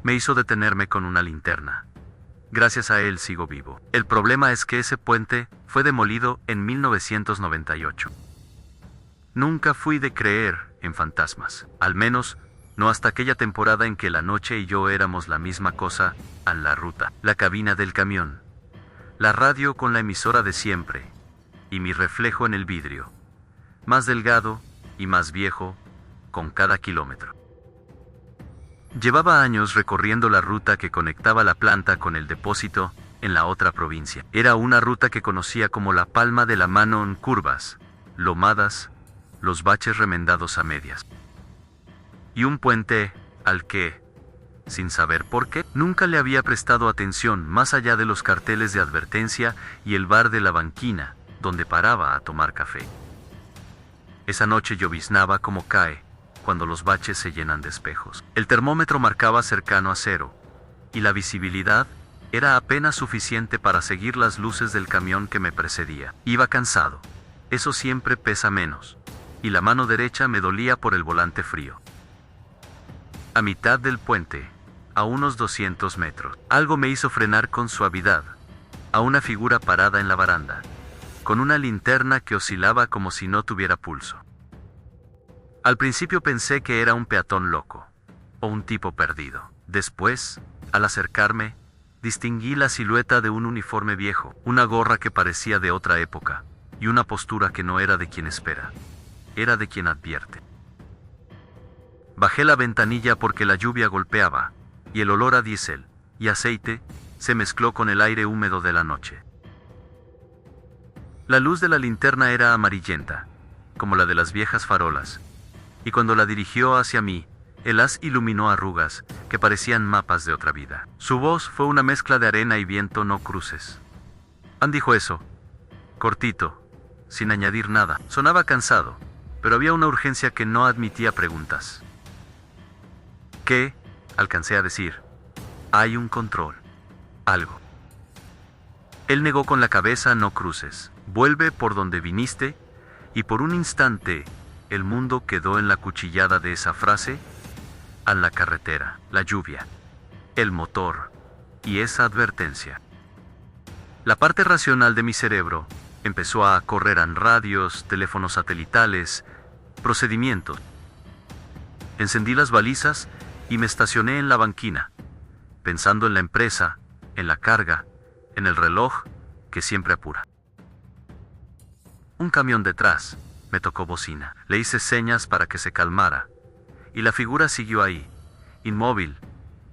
Me hizo detenerme con una linterna. Gracias a él sigo vivo. El problema es que ese puente fue demolido en 1998. Nunca fui de creer en fantasmas. Al menos, no hasta aquella temporada en que la noche y yo éramos la misma cosa en la ruta. La cabina del camión. La radio con la emisora de siempre. Y mi reflejo en el vidrio. Más delgado y más viejo con cada kilómetro. Llevaba años recorriendo la ruta que conectaba la planta con el depósito en la otra provincia. Era una ruta que conocía como la palma de la mano en curvas, lomadas, los baches remendados a medias. Y un puente al que, sin saber por qué, nunca le había prestado atención más allá de los carteles de advertencia y el bar de la banquina, donde paraba a tomar café. Esa noche lloviznaba como cae cuando los baches se llenan de espejos. El termómetro marcaba cercano a cero, y la visibilidad era apenas suficiente para seguir las luces del camión que me precedía. Iba cansado. Eso siempre pesa menos. Y la mano derecha me dolía por el volante frío. A mitad del puente, a unos 200 metros, algo me hizo frenar con suavidad, a una figura parada en la baranda, con una linterna que oscilaba como si no tuviera pulso. Al principio pensé que era un peatón loco, o un tipo perdido. Después, al acercarme, distinguí la silueta de un uniforme viejo, una gorra que parecía de otra época, y una postura que no era de quien espera, era de quien advierte. Bajé la ventanilla porque la lluvia golpeaba, y el olor a diésel y aceite se mezcló con el aire húmedo de la noche. La luz de la linterna era amarillenta, como la de las viejas farolas, y cuando la dirigió hacia mí, el haz iluminó arrugas que parecían mapas de otra vida. Su voz fue una mezcla de arena y viento. No cruces. Ann dijo eso, cortito, sin añadir nada. Sonaba cansado, pero había una urgencia que no admitía preguntas. ¿Qué? Alcancé a decir. Hay un control. Algo. Él negó con la cabeza. No cruces. Vuelve por donde viniste, y por un instante, el mundo quedó en la cuchillada de esa frase, a la carretera, la lluvia, el motor, y esa advertencia. La parte racional de mi cerebro empezó a correr en radios, teléfonos satelitales, procedimientos. Encendí las balizas y me estacioné en la banquina, pensando en la empresa, en la carga, en el reloj que siempre apura. Un camión detrás me tocó bocina. Le hice señas para que se calmara, y la figura siguió ahí, inmóvil,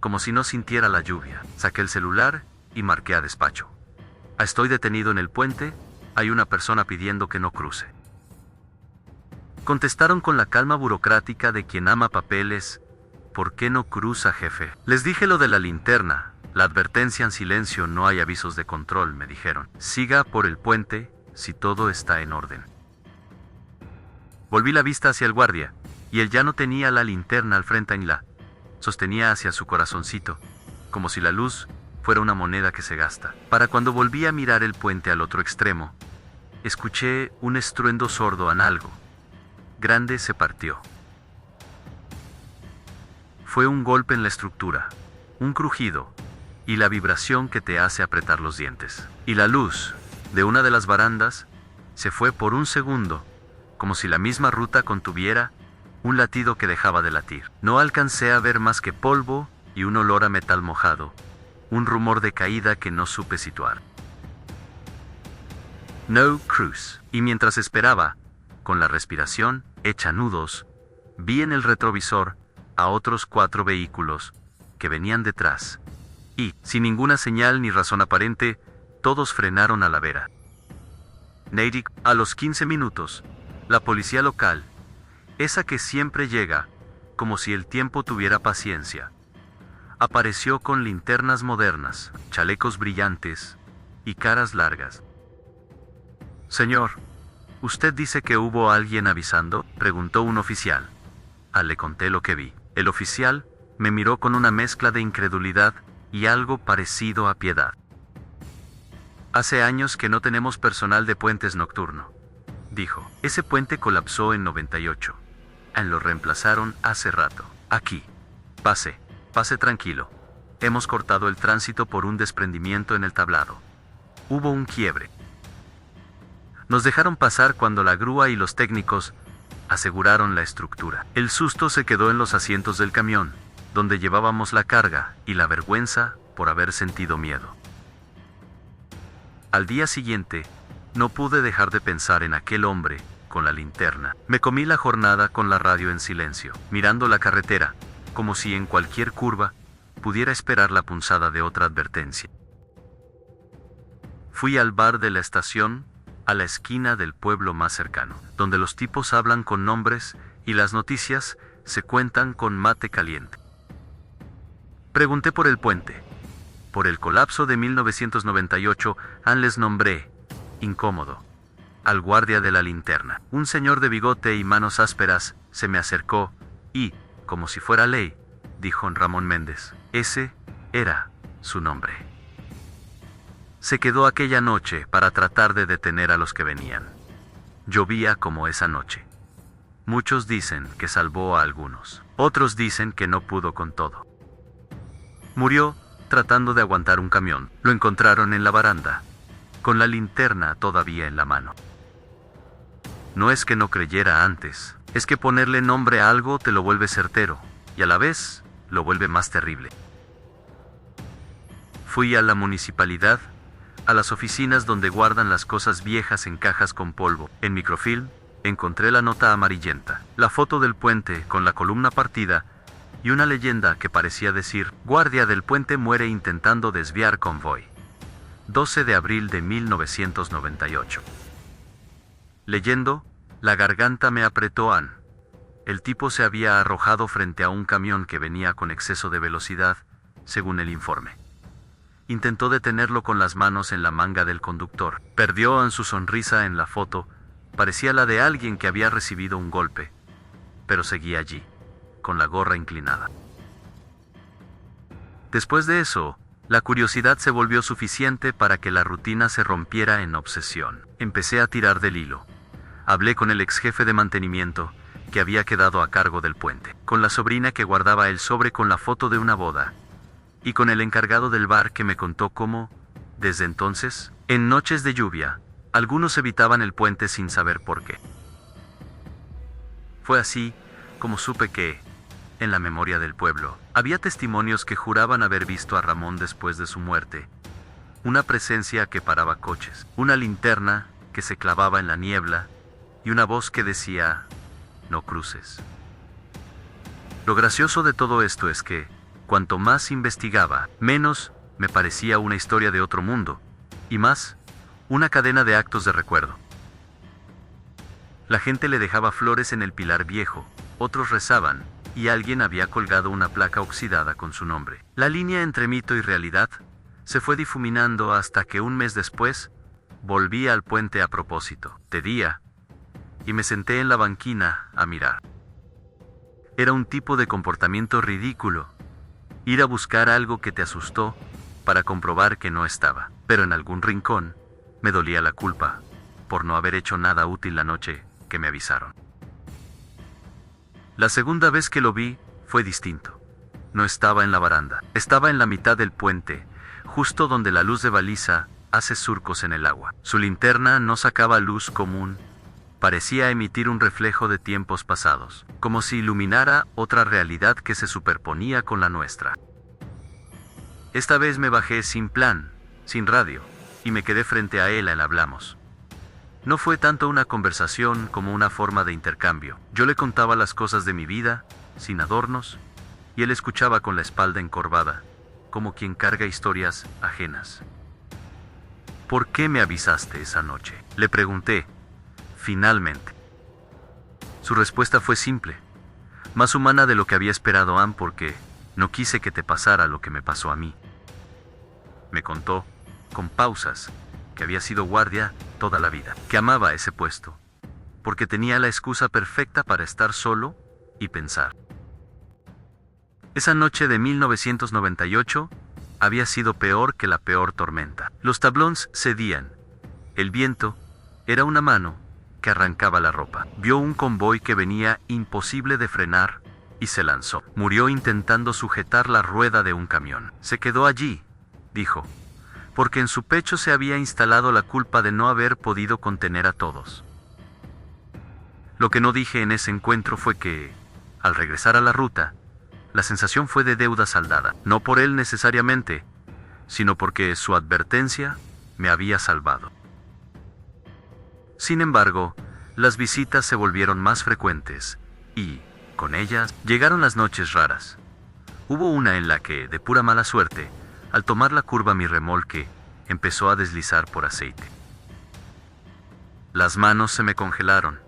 como si no sintiera la lluvia. Saqué el celular y marqué a despacho. Estoy detenido en el puente, hay una persona pidiendo que no cruce. Contestaron con la calma burocrática de quien ama papeles. ¿Por qué no cruza, jefe? Les dije lo de la linterna, la advertencia en silencio. No hay avisos de control, me dijeron. Siga por el puente si todo está en orden. Volví la vista hacia el guardia, y él ya no tenía la linterna al frente y la sostenía hacia su corazoncito, como si la luz fuera una moneda que se gasta. Para cuando volví a mirar el puente al otro extremo, escuché un estruendo sordo en algo. Grande se partió. Fue un golpe en la estructura, un crujido, y la vibración que te hace apretar los dientes. Y la luz de una de las barandas se fue por un segundo, como si la misma ruta contuviera un latido que dejaba de latir. No alcancé a ver más que polvo y un olor a metal mojado, un rumor de caída que no supe situar. No cruise. Y mientras esperaba, con la respiración hecha nudos, vi en el retrovisor a otros 4 vehículos que venían detrás, y, sin ninguna señal ni razón aparente, todos frenaron a la vera. Natick, a los 15 minutos, la policía local, esa que siempre llega, como si el tiempo tuviera paciencia, apareció con linternas modernas, chalecos brillantes y caras largas. Señor, ¿usted dice que hubo alguien avisando?, preguntó un oficial. Le conté lo que vi. El oficial me miró con una mezcla de incredulidad y algo parecido a piedad. Hace años que no tenemos personal de puentes nocturno, dijo. Ese puente colapsó en 98. Lo reemplazaron hace rato. Aquí. Pase. Pase tranquilo. Hemos cortado el tránsito por un desprendimiento en el tablado. Hubo un quiebre. Nos dejaron pasar cuando la grúa y los técnicos aseguraron la estructura. El susto se quedó en los asientos del camión, donde llevábamos la carga, y la vergüenza por haber sentido miedo. Al día siguiente, no pude dejar de pensar en aquel hombre con la linterna. Me comí la jornada con la radio en silencio, mirando la carretera, como si en cualquier curva pudiera esperar la punzada de otra advertencia. Fui al bar de la estación, a la esquina del pueblo más cercano, donde los tipos hablan con nombres y las noticias se cuentan con mate caliente. Pregunté por el puente. Por el colapso de 1998, les nombré, incómodo, al guardia de la linterna. Un señor de bigote y manos ásperas se me acercó y, como si fuera ley, dijo Ramón Méndez. Ese era su nombre. Se quedó aquella noche para tratar de detener a los que venían. Llovía como esa noche. Muchos dicen que salvó a algunos. Otros dicen que no pudo con todo. Murió tratando de aguantar un camión. Lo encontraron en la baranda, con la linterna todavía en la mano. No es que no creyera antes, es que ponerle nombre a algo te lo vuelve certero, y a la vez lo vuelve más terrible. Fui a la municipalidad, a las oficinas donde guardan las cosas viejas en cajas con polvo. En microfilm, encontré la nota amarillenta, la foto del puente con la columna partida y una leyenda que parecía decir: guardia del puente muere intentando desviar convoy. 12 de abril de 1998. Leyendo, la garganta me apretó. El tipo se había arrojado frente a un camión que venía con exceso de velocidad, según el informe. Intentó detenerlo con las manos en la manga del conductor. Perdió en su sonrisa en la foto, parecía la de alguien que había recibido un golpe, pero seguía allí, con la gorra inclinada. Después de eso, la curiosidad se volvió suficiente para que la rutina se rompiera en obsesión. Empecé a tirar del hilo. Hablé con el ex jefe de mantenimiento, que había quedado a cargo del puente, con la sobrina que guardaba el sobre con la foto de una boda, y con el encargado del bar que me contó cómo, desde entonces, en noches de lluvia, algunos evitaban el puente sin saber por qué. Fue así como supe que, en la memoria del pueblo, había testimonios que juraban haber visto a Ramón después de su muerte, una presencia que paraba coches, una linterna que se clavaba en la niebla y una voz que decía: no cruces. Lo gracioso de todo esto es que, cuanto más investigaba, menos me parecía una historia de otro mundo, y más, una cadena de actos de recuerdo. La gente le dejaba flores en el pilar viejo, otros rezaban, y alguien había colgado una placa oxidada con su nombre. La línea entre mito y realidad se fue difuminando hasta que un mes después, volví al puente a propósito, de día, y me senté en la banquina a mirar. Era un tipo de comportamiento ridículo, ir a buscar algo que te asustó para comprobar que no estaba, pero en algún rincón me dolía la culpa por no haber hecho nada útil la noche que me avisaron. La segunda vez que lo vi fue distinto. No estaba en la baranda, estaba en la mitad del puente, justo donde la luz de baliza hace surcos en el agua. Su linterna no sacaba luz común, parecía emitir un reflejo de tiempos pasados, como si iluminara otra realidad que se superponía con la nuestra. Esta vez me bajé sin plan, sin radio, y me quedé frente a él. Hablamos. No fue tanto una conversación como una forma de intercambio. Yo le contaba las cosas de mi vida, sin adornos, y él escuchaba con la espalda encorvada, como quien carga historias ajenas. ¿Por qué me avisaste esa noche?, le pregunté, finalmente. Su respuesta fue simple, más humana de lo que había esperado, porque no quise que te pasara lo que me pasó a mí. Me contó, con pausas, que había sido guardia toda la vida, que amaba ese puesto, porque tenía la excusa perfecta para estar solo y pensar. Esa noche de 1998 había sido peor que la peor tormenta. Los tablones cedían. El viento era una mano que arrancaba la ropa. Vio un convoy que venía imposible de frenar, y se lanzó. Murió intentando sujetar la rueda de un camión. Se quedó allí, dijo, porque en su pecho se había instalado la culpa de no haber podido contener a todos. Lo que no dije en ese encuentro fue que, al regresar a la ruta, la sensación fue de deuda saldada, no por él necesariamente, sino porque su advertencia me había salvado. Sin embargo, las visitas se volvieron más frecuentes y, con ellas, llegaron las noches raras. Hubo una en la que, de pura mala suerte, al tomar la curva mi remolque empezó a deslizar por aceite. Las manos se me congelaron,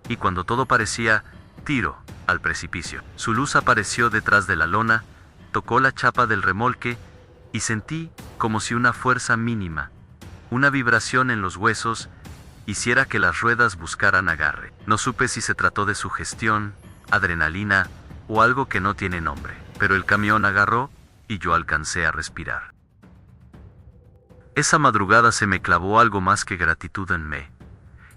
y cuando todo parecía tiro al precipicio, su luz apareció detrás de la lona, tocó la chapa del remolque y sentí como si una fuerza mínima, una vibración en los huesos, hiciera que las ruedas buscaran agarre. No supe si se trató de sugestión, adrenalina o algo que no tiene nombre, pero el camión agarró y yo alcancé a respirar. Esa madrugada se me clavó algo más que gratitud en mí.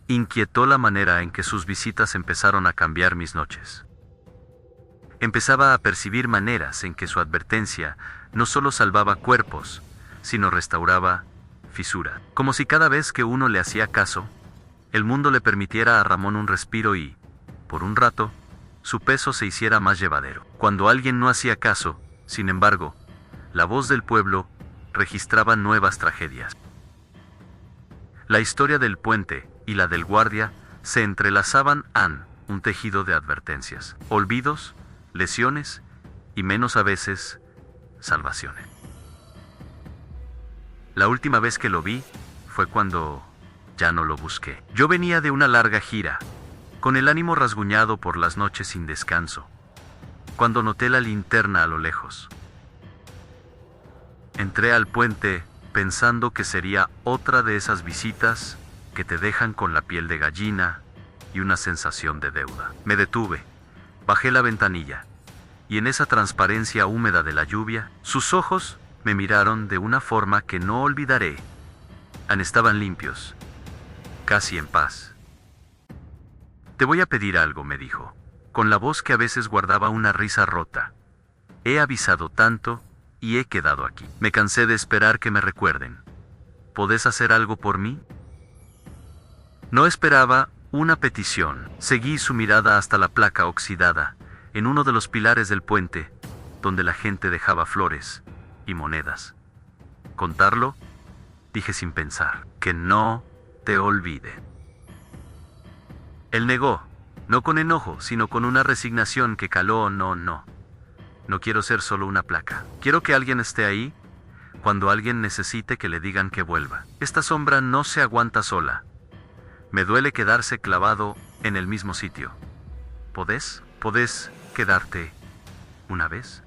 Inquietó la manera en que sus visitas empezaron a cambiar mis noches. Empezaba a percibir maneras en que su advertencia no solo salvaba cuerpos, sino restauraba fisura. Como si cada vez que uno le hacía caso, el mundo le permitiera a Ramón un respiro y, por un rato, su peso se hiciera más llevadero. Cuando alguien no hacía caso, sin embargo, la voz del pueblo registraba nuevas tragedias. La historia del puente y la del guardia se entrelazaban en un tejido de advertencias, olvidos, lesiones y menos a veces, salvaciones. La última vez que lo vi fue cuando ya no lo busqué. Yo venía de una larga gira, con el ánimo rasguñado por las noches sin descanso, cuando noté la linterna a lo lejos. Entré al puente pensando que sería otra de esas visitas que te dejan con la piel de gallina y una sensación de deuda. Me detuve, bajé la ventanilla, y en esa transparencia húmeda de la lluvia, sus ojos me miraron de una forma que no olvidaré. Estaban limpios, casi en paz. Te voy a pedir algo, me dijo, con la voz que a veces guardaba una risa rota. He avisado tanto y he quedado aquí. Me cansé de esperar que me recuerden. ¿Podés hacer algo por mí? No esperaba una petición. Seguí su mirada hasta la placa oxidada, en uno de los pilares del puente, donde la gente dejaba flores y monedas. ¿Contarlo? Dije sin pensar. Que no te olvide. Él negó, no con enojo, sino con una resignación que caló. No quiero ser solo una placa. Quiero que alguien esté ahí cuando alguien necesite que le digan que vuelva. Esta sombra no se aguanta sola. Me duele quedarse clavado en el mismo sitio. ¿Podés quedarte una vez?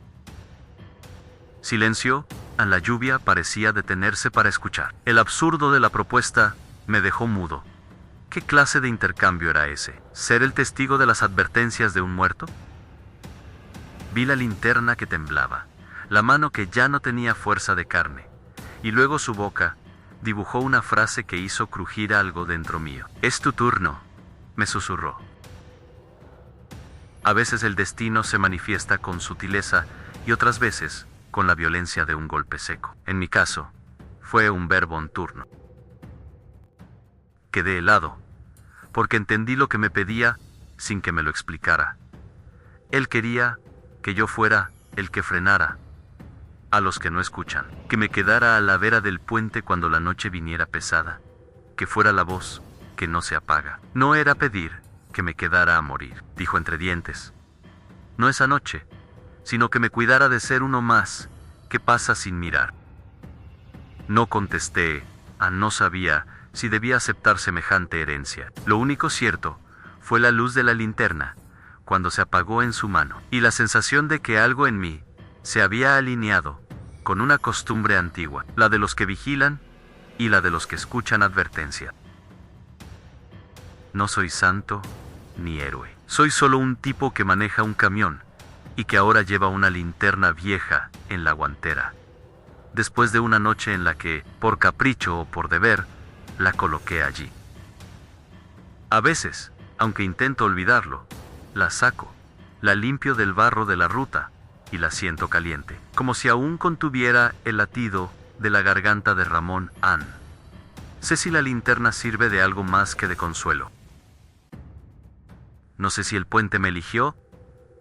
Silencio. La lluvia parecía detenerse para escuchar. El absurdo de la propuesta me dejó mudo. ¿Qué clase de intercambio era ese? ¿Ser el testigo de las advertencias de un muerto? Vi la linterna que temblaba, la mano que ya no tenía fuerza de carne, y luego su boca dibujó una frase que hizo crujir algo dentro mío. Es tu turno, me susurró. A veces el destino se manifiesta con sutileza y otras veces con la violencia de un golpe seco. En mi caso, fue un verbo en turno. Quedé helado, porque entendí lo que me pedía sin que me lo explicara. Él quería que yo fuera el que frenara a los que no escuchan, que me quedara a la vera del puente cuando la noche viniera pesada, que fuera la voz que no se apaga. No era pedir que me quedara a morir, dijo entre dientes. No esa noche, sino que me cuidara de ser uno más que pasa sin mirar. No contesté, no sabía si debía aceptar semejante herencia. Lo único cierto fue la luz de la linterna cuando se apagó en su mano, y la sensación de que algo en mí se había alineado con una costumbre antigua, la de los que vigilan y la de los que escuchan advertencia. No soy santo ni héroe. Soy solo un tipo que maneja un camión y que ahora lleva una linterna vieja en la guantera, después de una noche en la que, por capricho o por deber, la coloqué allí. A veces, aunque intento olvidarlo, la saco, La limpio del barro de la ruta y la siento caliente, como si aún contuviera el latido de la garganta de Ramón Ann. Sé si la linterna sirve de algo más que de consuelo. No sé si el puente me eligió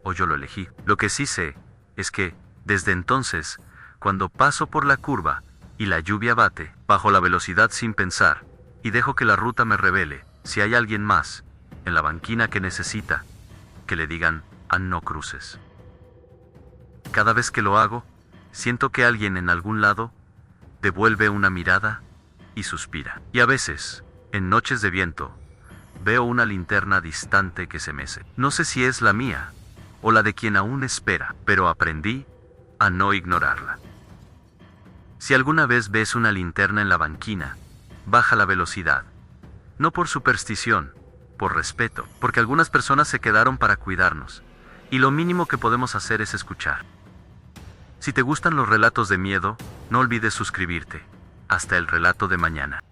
o yo lo elegí. Lo que sí sé es que, desde entonces, cuando paso por la curva y la lluvia bate, bajo la velocidad sin pensar, y dejo que la ruta me revele si hay alguien más en la banquina que necesita que le digan no cruces. Cada vez que lo hago, siento que alguien en algún lado devuelve una mirada y suspira. Y a veces, en noches de viento, veo una linterna distante que se mece. No sé si es la mía o la de quien aún espera, pero aprendí a no ignorarla. Si alguna vez ves una linterna en la banquina, baja la velocidad. No por superstición, por respeto, porque algunas personas se quedaron para cuidarnos, y lo mínimo que podemos hacer es escuchar. Si te gustan los relatos de miedo, no olvides suscribirte. Hasta el relato de mañana.